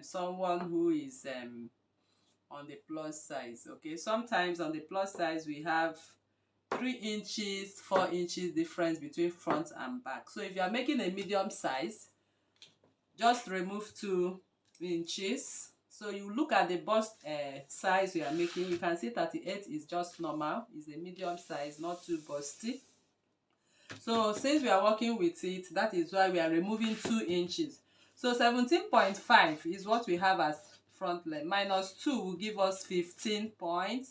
someone who is on the plus size. Okay, sometimes on the plus size we have 3 inches 4 inches difference between front and back. So if you are making a medium size, just remove 2 inches. So you look at the bust size we are making, you can see 38 is just normal, is a medium size, not too busty. So since we are working with it, that is why we are removing 2 inches. So 17.5 is what we have as front length, minus 2 will give us 15.5.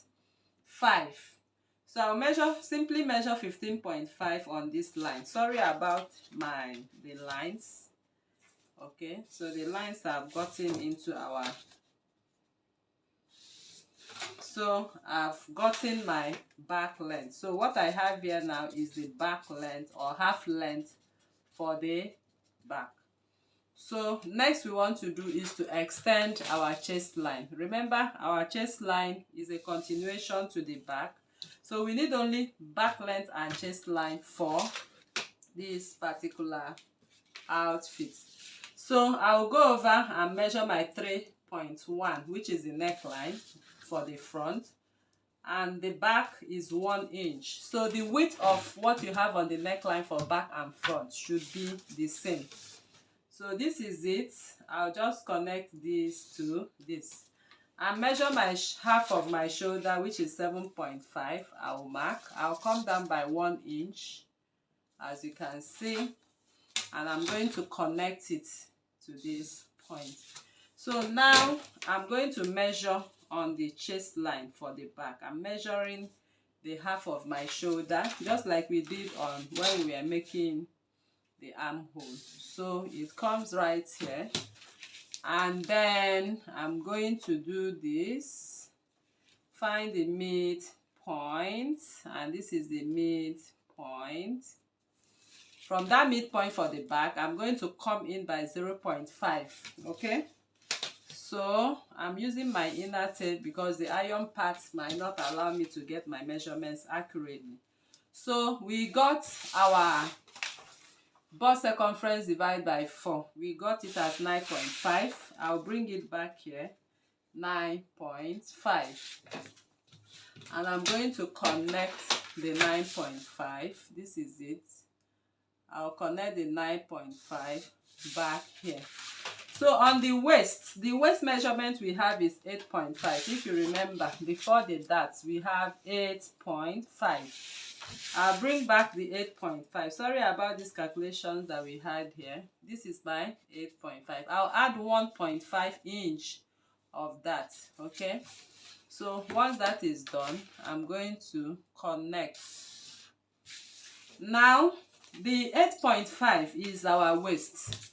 So I'll simply measure 15.5 on this line. Sorry about the lines. Okay, so the lines have gotten into our, so I've gotten my back length. So what I have here now is the back length or half length for the back. So next we want to do is to extend our chest line. Remember, our chest line is a continuation to the back. So we need only back length and chest line for this particular outfit. So I'll go over and measure my 3.1, which is the neckline for the front, and the back is 1 inch. So the width of what you have on the neckline for back and front should be the same. So this is it. I'll just connect this to this and measure my half of my shoulder, which is 7.5. I'll mark. I'll come down by 1 inch, as you can see, and I'm going to connect it to this point. So now I'm going to measure on the chest line for the back. I'm measuring the half of my shoulder, just like we did on when we were making the armhole. So it comes right here, and then I'm going to do this, find the midpoint, and this is the midpoint. From that midpoint for the back, I'm going to come in by 0.5. okay, so I'm using my inner tape because the iron parts might not allow me to get my measurements accurately. So we got our bust circumference divided by 4. We got it as 9.5. I'll bring it back here, 9.5. And I'm going to connect the 9.5. This is it. I'll connect the 9.5 back here. So on the waist measurement we have is 8.5. If you remember, before the dots we have 8.5. I'll bring back the 8.5. Sorry about these calculations that we had here. This is my 8.5. I'll add 1.5 inch of that. Okay, so once that is done, I'm going to connect. Now the 8.5 is our waist.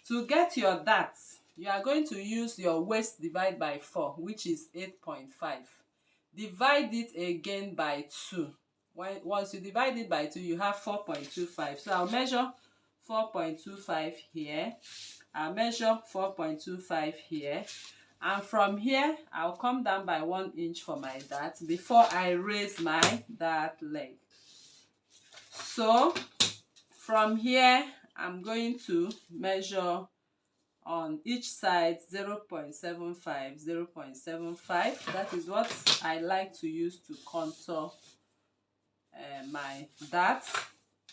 To get your dots, you are going to use your waist divided by 4, which is 8.5. Divide it again by 2. Once you divide it by 2, you have 4.25. So I'll measure 4.25 here. I'll measure 4.25 here. And from here, I'll come down by 1 inch for my dart before I raise my dart leg. So from here, I'm going to measure on each side 0.75, 0.75. That is what I like to use to contour my dart.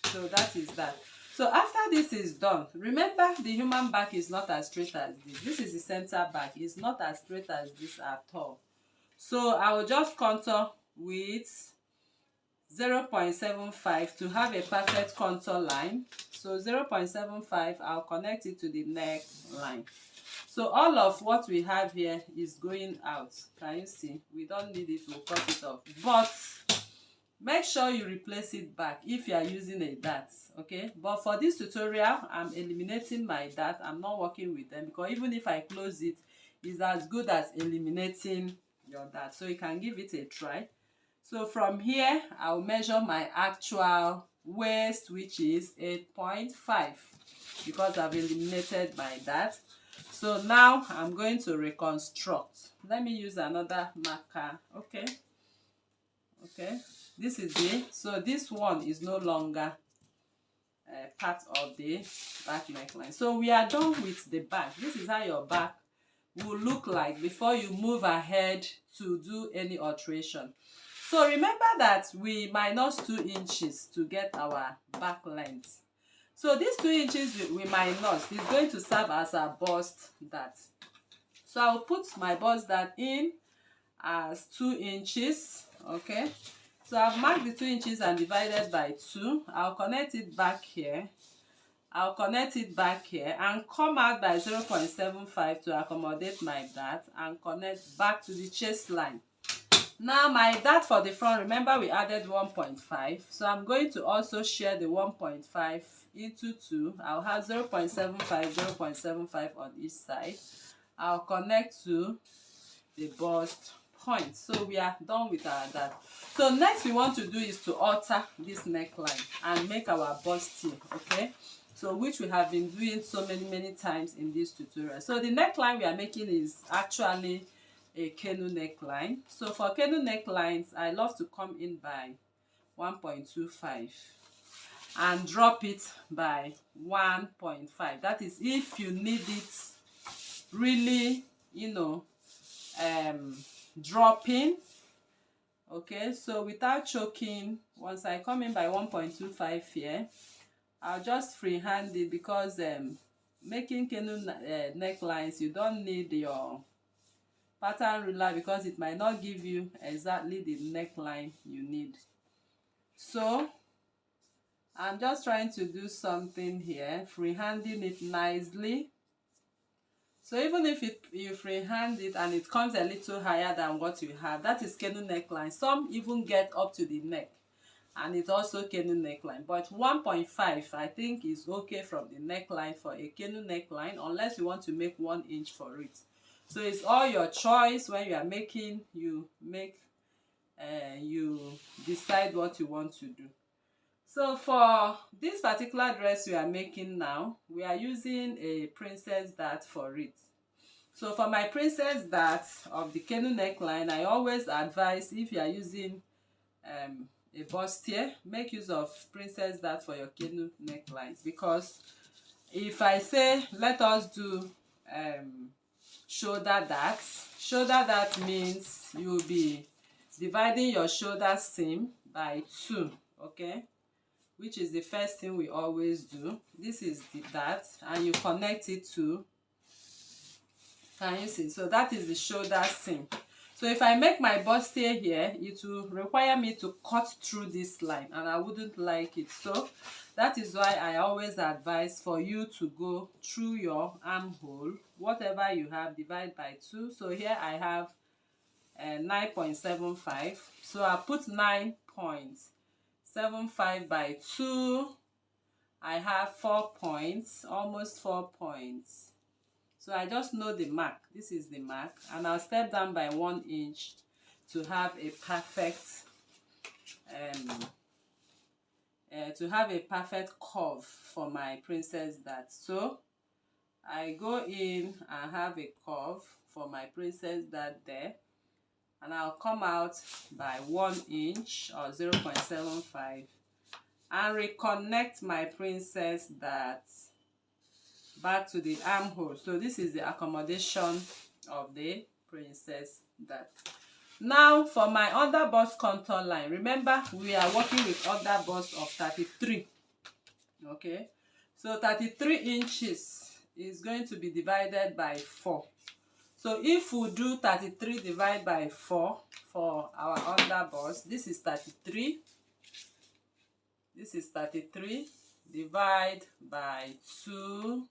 So that is that. So after this is done, remember the human back is not as straight as this. This is the center back. It's not as straight as this at all. So I will just contour with 0.75 to have a perfect contour line. So 0.75, I'll connect it to the neckline. So all of what we have here is going out. Can you see? We don't need it, we'll cut it off. But make sure you replace it back if you are using a dart. Okay, but for this tutorial, I'm eliminating my dart. I'm not working with them because even if I close it, it's as good as eliminating your dart. So you can give it a try. So from here, I'll measure my actual waist, which is 8.5, because I've eliminated my dart. So now I'm going to reconstruct. Let me use another marker. Okay, this is it. So this one is no longer part of the back neckline. So we are done with the back. This is how your back will look like before you move ahead to do any alteration. So remember that we minus 2 inches to get our back length. So this 2 inches we minus is going to serve as a bust dart. So I'll put my bust dart in as 2 inches. Okay, so I've marked the 2 inches and divided by 2. I'll connect it back here. I'll connect it back here and come out by 0.75 to accommodate my dart and connect back to the chest line. Now my dart for the front, remember we added 1.5, so I'm going to also share the 1.5 into 2. I'll have 0.75, 0.75 on each side. I'll connect to the bust point. So we are done with our dart. So next we want to do is to alter this neckline and make our bust here, okay? So which we have been doing so many times in this tutorial. So the neckline we are making is actually a canoe neckline. So for canoe necklines, I love to come in by 1.25 and drop it by 1.5. That is if you need it really, you know, dropping. Okay, so without choking, once I come in by 1.25 here, I'll just freehand it, because making canoe necklines, you don't need your pattern ruler because it might not give you exactly the neckline you need. So I'm just trying to do something here, freehanding it nicely. So even if you freehand it and it comes a little higher than what you have, that is canoe neckline. Some even get up to the neck, and it's also canoe neckline. But 1.5 I think is okay from the neckline for a canoe neckline, unless you want to make 1 inch for it. So it's all your choice. When you are making, you decide what you want to do. So for this particular dress we are making now, we are using a princess dart for it. So for my princess dart of the canoe neckline, I always advise, if you are using a bustier, make use of princess dart for your canoe necklines, because if I say let us do shoulder dart means you will be dividing your shoulder seam by 2, okay, which is the first thing we always do. This is the dart, and you connect it to, can you see? So that is the shoulder seam. So if I make my bustier here, it will require me to cut through this line, and I wouldn't like it. So that is why I always advise for you to go through your armhole. Whatever you have, divide by 2. So here I have 9.75. So I put 9.75 by 2. I have 4 points, almost 4 points. So I just know the mark. This is the mark, and I'll step down by 1 inch to have a perfect curve for my princess dart. So I go in and have a curve for my princess dart there, and I'll come out by 1 inch or 0.75 and reconnect my princess dart back to the armhole. So this is the accommodation of the princess dart. Now for my under bust contour line, remember we are working with under bust of 33. Okay, so 33 inches is going to be divided by 4. So if we do 33 divided by 4 for our under bust, this is 33. This is 33. Divide by 2.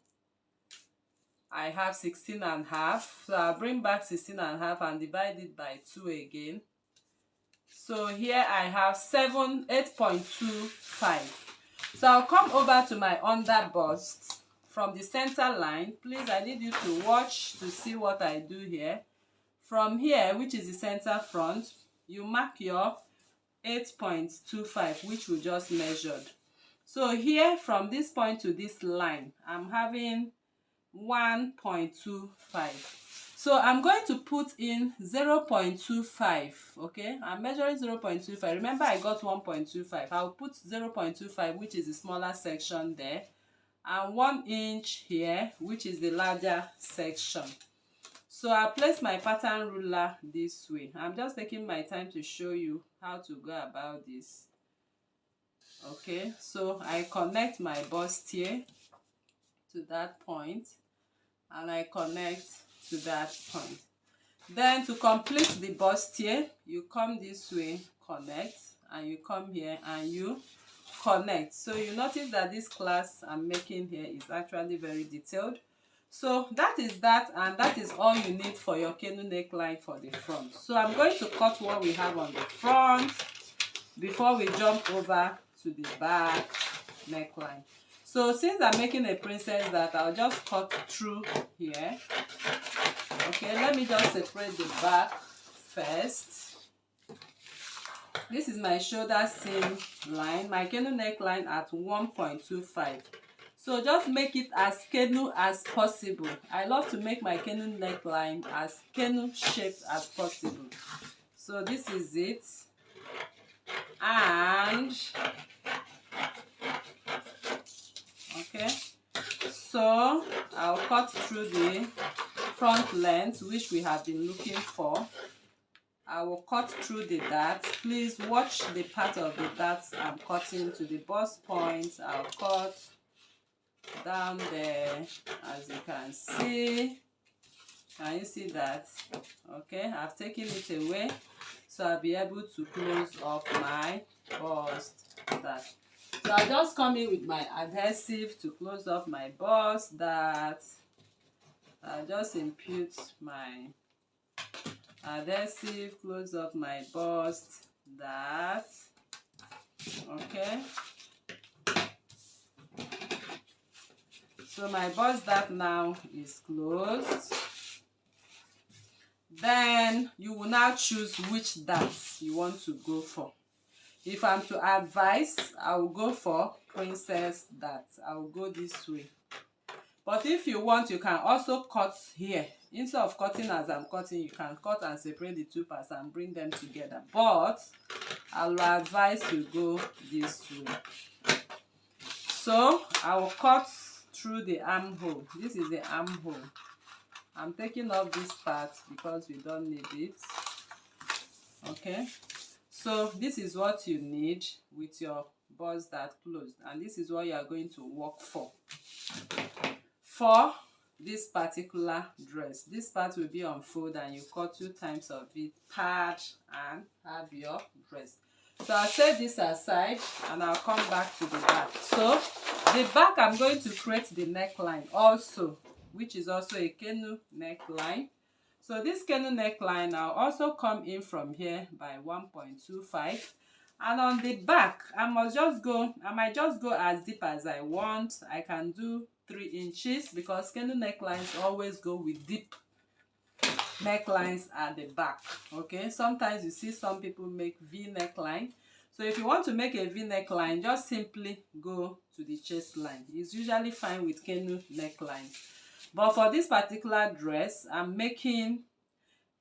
I have 16.5. So I'll bring back 16.5 and divide it by 2 again. So here I have 8.25. So I'll come over to my under bust from the center line. Please, I need you to watch to see what I do here. From here, which is the center front, you mark your 8.25, which we just measured. So here from this point to this line, I'm having 1.25. So I'm going to put in 0.25. okay, I'm measuring 0.25. Remember I got 1.25. I'll put 0.25, which is the smaller section there, and 1 inch here, which is the larger section. So I place my pattern ruler this way. I'm just taking my time to show you how to go about this. Okay, so I connect my bustier to that point, and I connect to that point. Then to complete the bustier, you come this way, connect, and you come here and you connect. So you notice that this class I'm making here is actually very detailed. So that is that, and that is all you need for your canoe neckline for the front. So I'm going to cut what we have on the front before we jump over to the back neckline. So since I'm making a princess that, I'll just cut through here. Okay, let me just separate the back first. This is my shoulder seam line, my canoe neckline at 1.25. So just make it as canoe as possible. I love to make my canoe neckline as canoe shaped as possible. So this is it. And okay, so I'll cut through the front length which we have been looking for. I will cut through the darts. Please watch the part of the darts I'm cutting to the bust point. I'll cut down there, as you can see. Can you see that? Okay, I've taken it away so I'll be able to close up my bust dart. So I'll just come in with my adhesive to close up my bust dart. I'll just impute my adhesive, close up my bust dart. Okay, so my bust dart now is closed. Then you will now choose which darts you want to go for. If I'm to advise, I will go for princess dart. I will go this way. But if you want, you can also cut here. Instead of cutting as I'm cutting, you can cut and separate the two parts and bring them together. But I will advise you go this way. So I will cut through the armhole. This is the armhole. I'm taking off this part because we don't need it. Okay, so this is what you need with your bust dart closed, and this is what you are going to work for this particular dress. This part will be on fold, and you cut 2 times of it, pad, and have your dress. So I'll set this aside and I'll come back to the back. So the back, I'm going to create the neckline also, which is also a canoe neckline. So this canoe neckline, I'll also come in from here by 1.25, and on the back I might just go as deep as I want. I can do 3 inches because canoe necklines always go with deep necklines at the back. Okay, sometimes you see some people make V neckline. So if you want to make a V neckline, just simply go to the chest line. It's usually fine with canoe neckline. But for this particular dress, I'm making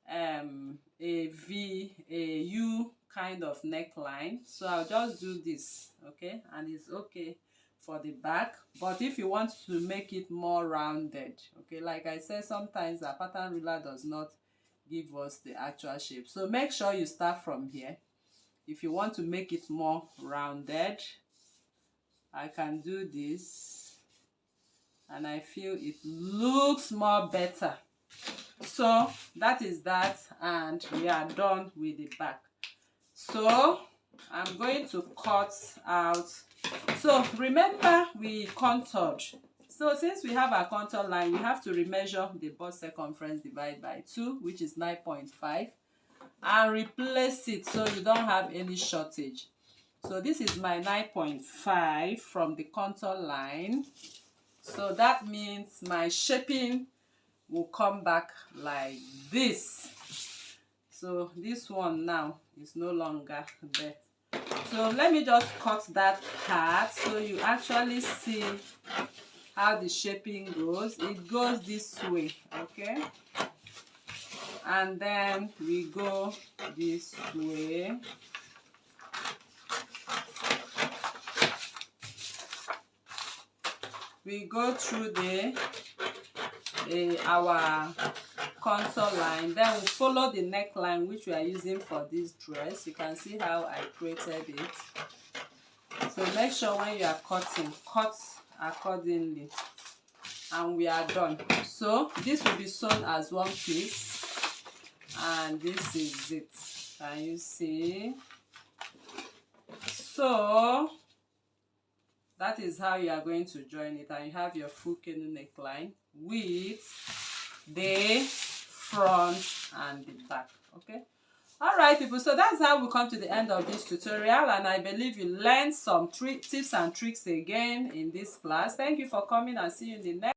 a U kind of neckline. So I'll just do this, okay? And it's okay for the back. But if you want to make it more rounded, okay, like I said, sometimes a pattern ruler does not give us the actual shape. So make sure you start from here. If you want to make it more rounded, I can do this, and I feel it looks more better. So that is that, and we are done with the back. So I'm going to cut out. So remember, we contoured. So since we have our contour line, we have to remeasure the bust circumference divided by 2, which is 9.5, and replace it so you don't have any shortage. So this is my 9.5 from the contour line. So that means my shaping will come back like this. So this one now is no longer there. So let me just cut that part so you actually see how the shaping goes. It goes this way, okay? And then we go this way. We go through our contour line, then we follow the neckline which we are using for this dress. You can see how I created it. So make sure when you are cutting, cut accordingly, and we are done. So this will be sewn as one piece, and this is it. Can you see? So that is how you are going to join it, and you have your full canoe neckline with the front and the back. Okay, all right people, so that's how we come to the end of this tutorial, and I believe you learned some tips and tricks again in this class. Thank you for coming, and see you in the next